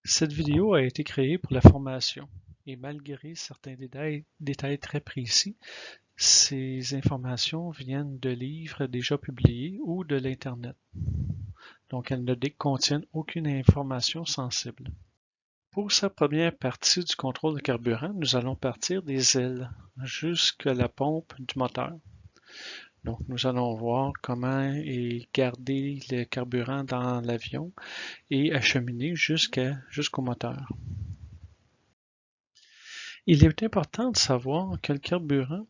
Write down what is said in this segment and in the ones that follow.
Cette vidéo a été créée pour la formation et malgré certains détails très précis, ces informations viennent de livres déjà publiés ou de l'Internet. Donc, elles ne contiennent aucune information sensible. Pour sa première partie du contrôle de carburant, nous allons partir des ailes jusqu'à la pompe du moteur. Donc, nous allons voir comment garder le carburant dans l'avion et acheminer jusqu'au moteur. Il est important de savoir que le carburant,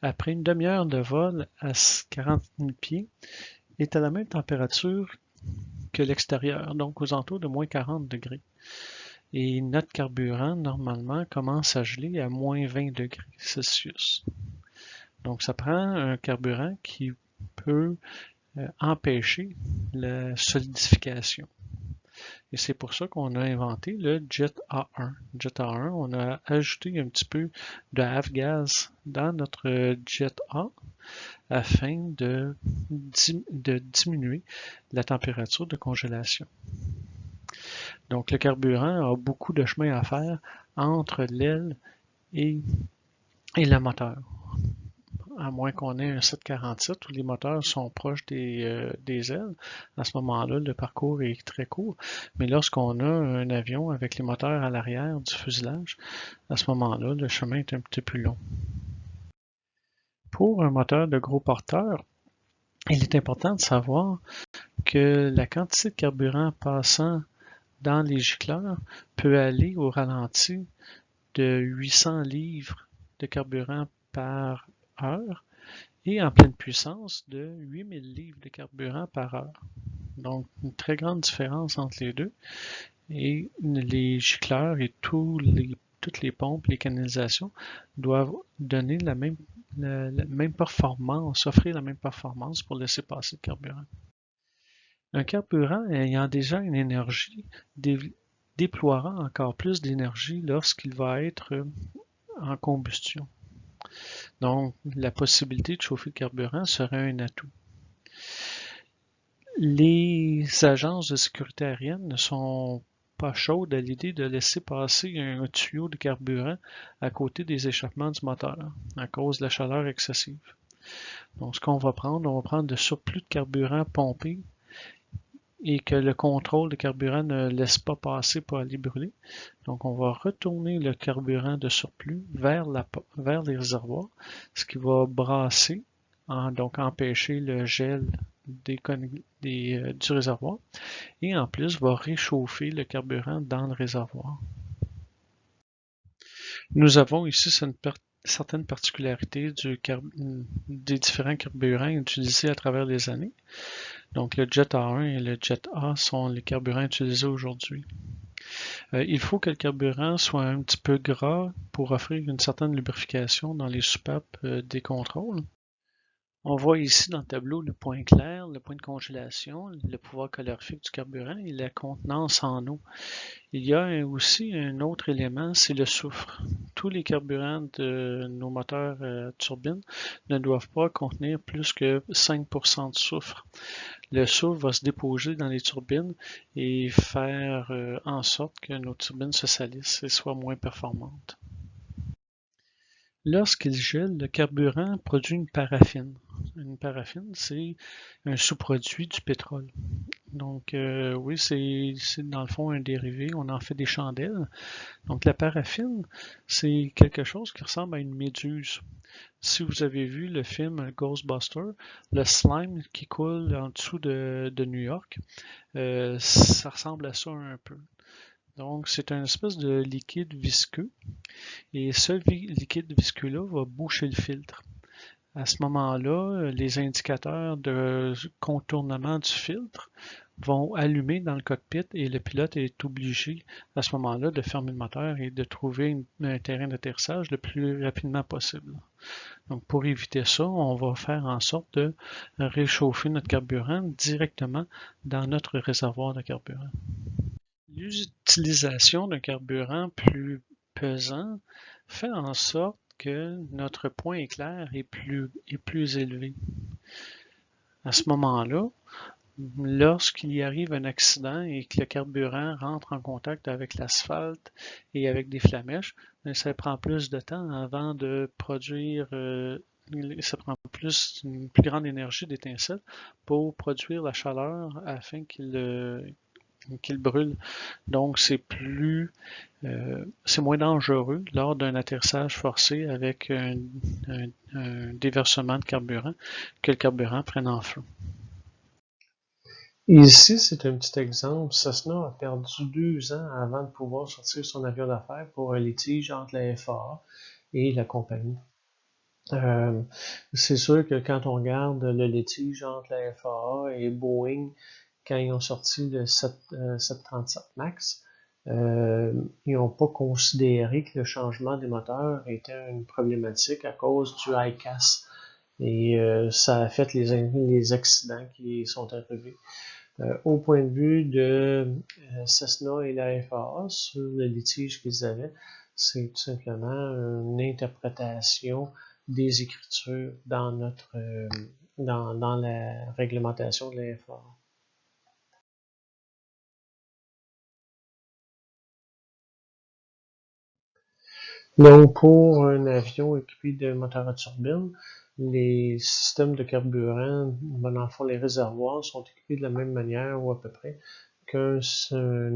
après une demi-heure de vol à 40 000 pieds, est à la même température que l'extérieur, donc aux alentours de moins 40 degrés. Et notre carburant, normalement, commence à geler à moins 20 degrés Celsius. Donc, ça prend un carburant qui peut empêcher la solidification. Et c'est pour ça qu'on a inventé le Jet A1. Jet A1, on a ajouté un petit peu de Avgas dans notre Jet A afin de diminuer la température de congélation. Donc le carburant a beaucoup de chemin à faire entre l'aile et le moteur. À moins qu'on ait un 747 où les moteurs sont proches des ailes. À ce moment-là, le parcours est très court. Mais lorsqu'on a un avion avec les moteurs à l'arrière du fuselage, à ce moment-là, le chemin est un petit peu plus long. Pour un moteur de gros porteur, il est important de savoir que la quantité de carburant passant dans les gicleurs peut aller au ralenti de 800 livres de carburant par heure et en pleine puissance de 8000 livres de carburant par heure. Donc, une très grande différence entre les deux. Et les gicleurs et toutes les pompes, les canalisations doivent donner la même performance, offrir la même performance pour laisser passer le carburant. Un carburant ayant déjà une énergie déploiera encore plus d'énergie lorsqu'il va être en combustion. Donc, la possibilité de chauffer le carburant serait un atout. Les agences de sécurité aérienne ne sont pas chaudes à l'idée de laisser passer un tuyau de carburant à côté des échappements du moteur à cause de la chaleur excessive. Donc, ce qu'on va prendre, on va prendre le surplus de carburant pompé et que le contrôle de carburant ne laisse pas passer pour aller brûler. Donc, on va retourner le carburant de surplus vers les réservoirs, ce qui va brasser, donc empêcher le gel du réservoir, et en plus va réchauffer le carburant dans le réservoir. Nous avons ici certaines particularités des différents carburants utilisés à travers les années. Donc le Jet A1 et le Jet A sont les carburants utilisés aujourd'hui. Il faut que le carburant soit un petit peu gras pour offrir une certaine lubrification dans les soupapes des contrôles. On voit ici dans le tableau le point clair, le point de congélation, le pouvoir calorifique du carburant et la contenance en eau. Il y a aussi un autre élément, c'est le soufre. Tous les carburants de nos moteurs à turbine ne doivent pas contenir plus que 5% de soufre. Le soufre va se déposer dans les turbines et faire en sorte que nos turbines se salissent et soient moins performantes. Lorsqu'il gèle, le carburant produit une paraffine. Une paraffine, c'est un sous-produit du pétrole. Donc, oui, c'est dans le fond un dérivé. On en fait des chandelles. Donc, la paraffine, c'est quelque chose qui ressemble à une méduse. Si vous avez vu le film Ghostbusters, le slime qui coule en dessous de New York, ça ressemble à ça un peu. Donc, c'est une espèce de liquide visqueux. Et ce liquide visqueux-là va boucher le filtre. À ce moment-là, les indicateurs de contournement du filtre vont allumer dans le cockpit et le pilote est obligé à ce moment-là de fermer le moteur et de trouver un terrain d'atterrissage le plus rapidement possible. Donc pour éviter ça, on va faire en sorte de réchauffer notre carburant directement dans notre réservoir de carburant. L'utilisation d'un carburant plus pesant fait en sorte que notre point éclair est plus élevé. À ce moment-là, lorsqu'il y arrive un accident et que le carburant rentre en contact avec l'asphalte et avec des flamèches, ça prend plus de temps avant de produire, ça prend une plus grande énergie d'étincelle pour produire la chaleur afin qu'il brûle. Donc c'est moins dangereux lors d'un atterrissage forcé avec un déversement de carburant que le carburant prenne en feu. Ici, c'est un petit exemple. Cessna a perdu 2 ans avant de pouvoir sortir son avion d'affaires pour un litige entre la FAA et la compagnie. C'est sûr que quand on regarde le litige entre la FAA et Boeing, quand ils ont sorti le 737 MAX, ils n'ont pas considéré que le changement des moteurs était une problématique à cause du ICAS. Et ça a fait les accidents qui sont arrivés. Au point de vue de Cessna et la FAA sur le litige qu'ils avaient, c'est tout simplement une interprétation des écritures dans dans la réglementation de la FAA. Donc, pour un avion équipé de moteur à turbine, les systèmes de carburant, dans le fond, les réservoirs sont équipés de la même manière ou à peu près qu'un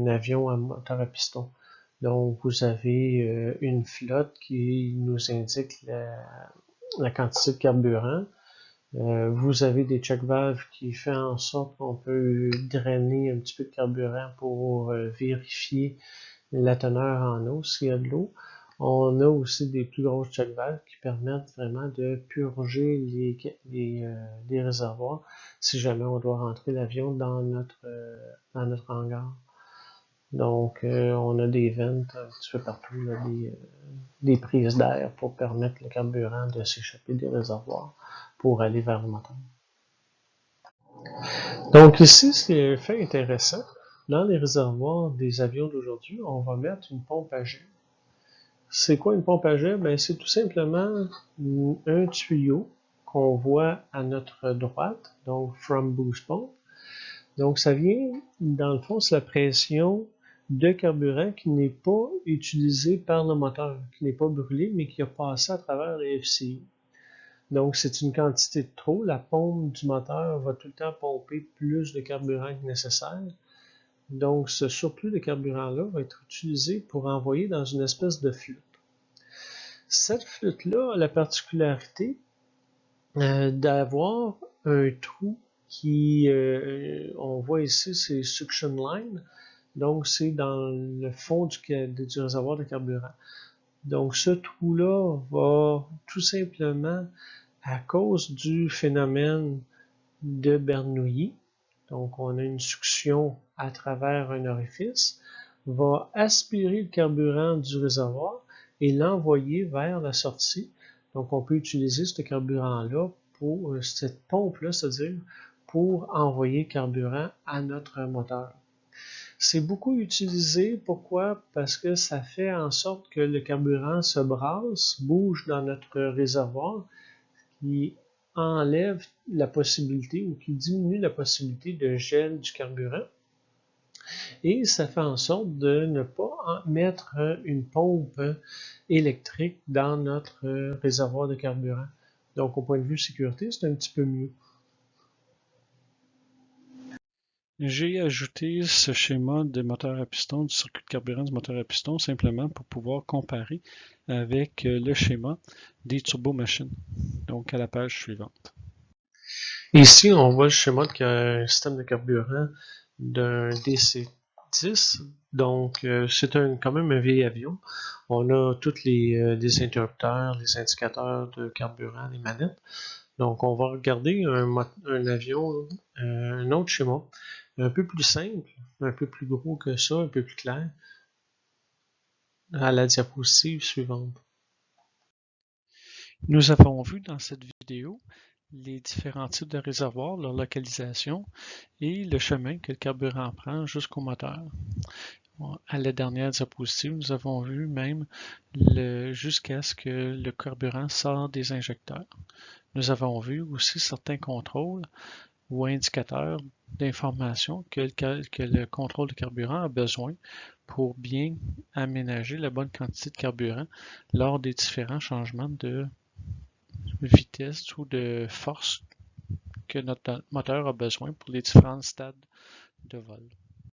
avion à moteur à piston. Donc, vous avez une flotte qui nous indique la quantité de carburant. Vous avez des check valves qui font en sorte qu'on peut drainer un petit peu de carburant pour vérifier la teneur en eau, s'il y a de l'eau. On a aussi des plus grosses check valves qui permettent vraiment de purger les réservoirs si jamais on doit rentrer l'avion dans notre hangar. Donc, on a des ventes un petit peu partout, là, des prises d'air pour permettre le carburant de s'échapper des réservoirs pour aller vers le moteur. Donc ici, c'est un fait intéressant. Dans les réservoirs des avions d'aujourd'hui, on va mettre une pompe à jet. C'est quoi une pompe à jet? Ben, c'est tout simplement un tuyau qu'on voit à notre droite, donc from boost pump. Donc ça vient, dans le fond, c'est la pression de carburant qui n'est pas utilisée par le moteur, qui n'est pas brûlée, mais qui a passé à travers les FCI. Donc c'est une quantité de trop. La pompe du moteur va tout le temps pomper plus de carburant que nécessaire. Donc ce surplus de carburant-là va être utilisé pour envoyer dans une espèce de flûte. Cette flûte-là a la particularité d'avoir un trou qui, on voit ici, c'est suction line, donc c'est dans le fond du réservoir de carburant. Donc ce trou-là va tout simplement, à cause du phénomène de Bernoulli, donc on a une succion à travers un orifice, va aspirer le carburant du réservoir et l'envoyer vers la sortie. Donc on peut utiliser ce carburant-là pour cette pompe-là, c'est-à-dire pour envoyer carburant à notre moteur. C'est beaucoup utilisé, pourquoi? Parce que ça fait en sorte que le carburant se brasse, bouge dans notre réservoir, qui enlève la possibilité ou qui diminue la possibilité de gel du carburant. Et ça fait en sorte de ne pas mettre une pompe électrique dans notre réservoir de carburant. Donc, au point de vue sécurité, c'est un petit peu mieux. J'ai ajouté ce schéma de moteur à piston, du circuit de carburant du moteur à piston, simplement pour pouvoir comparer avec le schéma des turbomachines. Donc, à la page suivante. Ici, on voit le schéma de système de carburant d'un DC-10. Donc, c'est quand même un vieil avion. On a tous les interrupteurs, les indicateurs de carburant, les manettes. Donc, on va regarder un avion, un autre schéma, un peu plus simple, un peu plus gros que ça, un peu plus clair, à la diapositive suivante. Nous avons vu dans cette vidéo les différents types de réservoirs, leur localisation et le chemin que le carburant prend jusqu'au moteur. À la dernière diapositive, nous avons vu même jusqu'à ce que le carburant sorte des injecteurs. Nous avons vu aussi certains contrôles ou indicateur d'information que le contrôle de carburant a besoin pour bien aménager la bonne quantité de carburant lors des différents changements de vitesse ou de force que notre moteur a besoin pour les différents stades de vol.